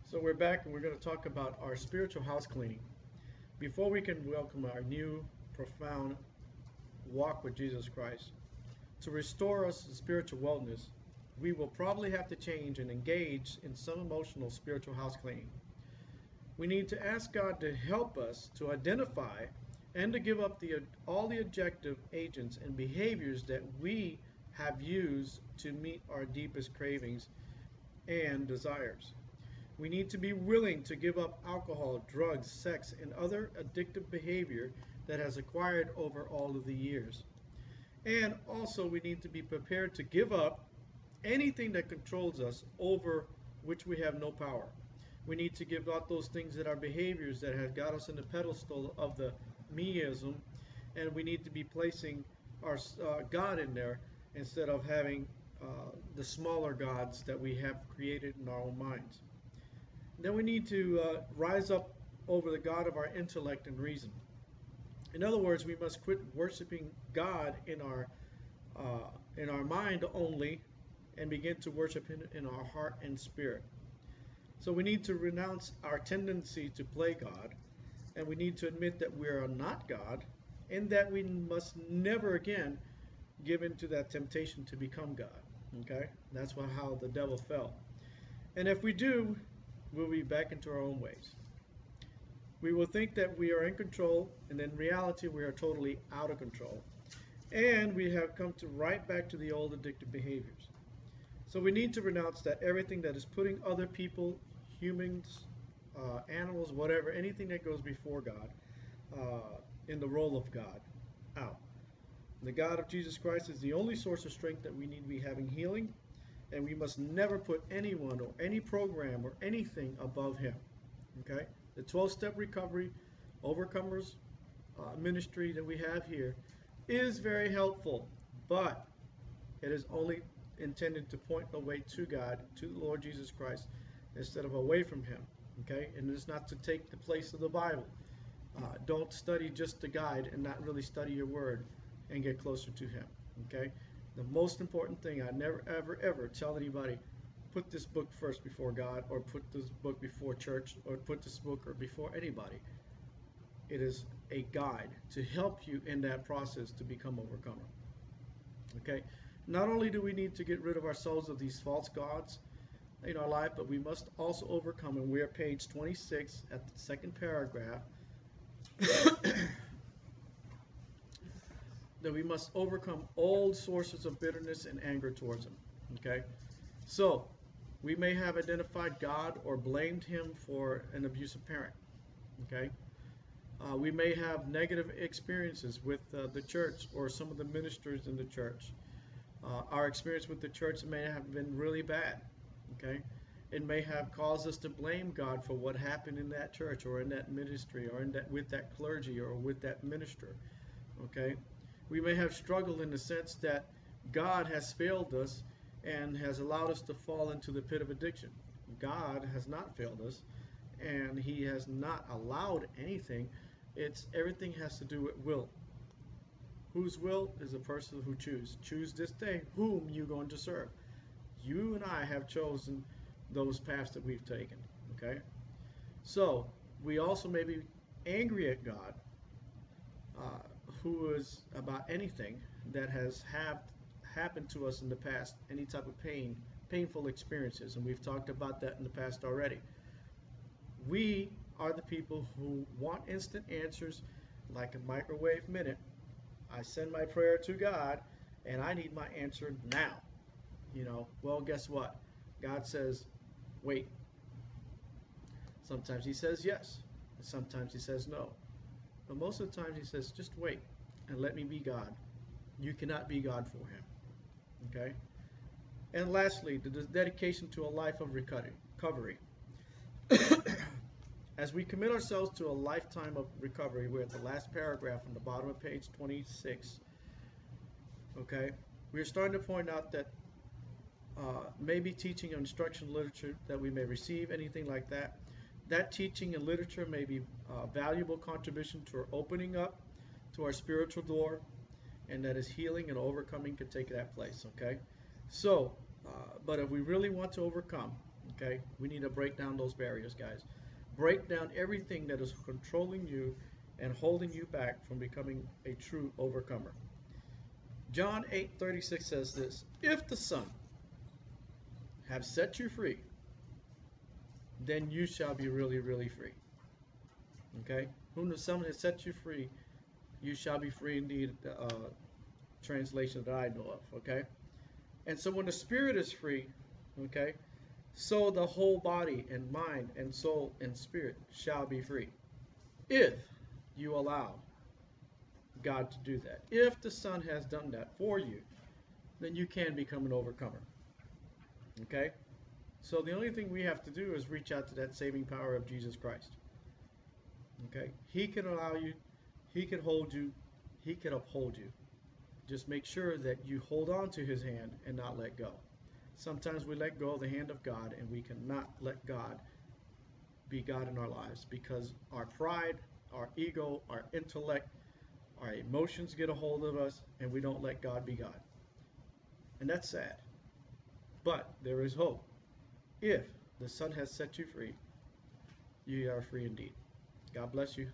So we're back and we're going to talk about our spiritual house cleaning. Before we can welcome our new, profound walk with Jesus Christ, to restore us to spiritual wellness, we will probably have to change and engage in some emotional spiritual house cleaning. We need to ask God to help us to identify and to give up all the objective agents and behaviors that we have used to meet our deepest cravings and desires. We need to be willing to give up alcohol, drugs, sex, and other addictive behavior that has acquired over all of the years. And also, we need to be prepared to give up anything that controls us over which we have no power. We need to give up those things that are behaviors that have got us in the pedestal of the meism, and we need to be placing our God in there instead of having the smaller gods that we have created in our own minds. Then we need to rise up over the God of our intellect and reason. In other words, we must quit worshiping God in our mind only and begin to worship Him in our heart and spirit. So we need to renounce our tendency to play God, and we need to admit that we are not God, and that we must never again give in to that temptation to become God. Okay? That's how the devil fell. And if we do, we'll be back into our own ways. We will think that we are in control, and in reality, we are totally out of control. And we have come to right back to the old addictive behaviors. So we need to renounce that everything that is putting other people, humans, animals, whatever, anything that goes before God, in the role of God, out. The God of Jesus Christ is the only source of strength that we need to be having healing, and we must never put anyone or any program or anything above Him. Okay? The 12-step recovery, overcomers ministry that we have here is very helpful, but it is only intended to point the way to God, to the Lord Jesus Christ, instead of away from Him. Okay? And it's not to take the place of the Bible. Don't study just the guide and not really study your word and get closer to Him. Okay? The most important thing, I never, ever, ever tell anybody, put this book first before God, or put this book before church, or put this book or before anybody. It is a guide to help you in that process to become overcomer. Okay? Not only do we need to get rid of ourselves of these false gods in our life, but we must also overcome, and we're at page 26 at the second paragraph, that we must overcome old sources of bitterness and anger towards Him. Okay? So, we may have identified God or blamed Him for an abusive parent. Okay? We may have negative experiences with the church or some of the ministers in the church. Our experience with the church may have been really bad. Okay? It may have caused us to blame God for what happened in that church or in that ministry or with that clergy or with that minister. Okay? We may have struggled in the sense that God has failed us and has allowed us to fall into the pit of addiction. God has not failed us, and He has not allowed anything. Everything has to do with will. Whose will is the person who chooses. Choose this day whom you're going to serve. You and I have chosen those paths that we've taken. Okay? So, we also may be angry at God, who is about anything that has happened to us in the past, any type of painful experiences, and we've talked about that in the past already. We are the people who want instant answers, like a microwave minute. I send my prayer to God, and I need my answer now. Well, guess what? God says, wait. Sometimes He says yes, and sometimes He says no. But most of the time He says, just wait and let me be God. You cannot be God for Him. Okay? And lastly, the dedication to a life of recovery. As we commit ourselves to a lifetime of recovery, we're at the last paragraph on the bottom of page 26. Okay? We're starting to point out that maybe teaching or instruction literature that we may receive, anything like that, that teaching and literature may be a valuable contribution to our opening up to our spiritual door, and that is healing and overcoming could take that place. Okay? So, but if we really want to overcome, Okay? We need to break down those barriers, guys. Break down everything that is controlling you and holding you back from becoming a true overcomer. John 8:36 says this, if the Son have set you free, then you shall be really, really free. Okay? Whom the Son has set you free, you shall be free indeed, translation that I know of. Okay? And so when the Spirit is free, okay, so the whole body and mind and soul and spirit shall be free. If you allow God to do that. If the Son has done that for you, then you can become an overcomer. Okay? So the only thing we have to do is reach out to that saving power of Jesus Christ. Okay? He can allow you, He can hold you, He can uphold you. Just make sure that you hold on to His hand and not let go. Sometimes we let go of the hand of God, and we cannot let God be God in our lives because our pride, our ego, our intellect, our emotions get a hold of us, and we don't let God be God. And that's sad. But there is hope. If the Son has set you free, you are free indeed. God bless you.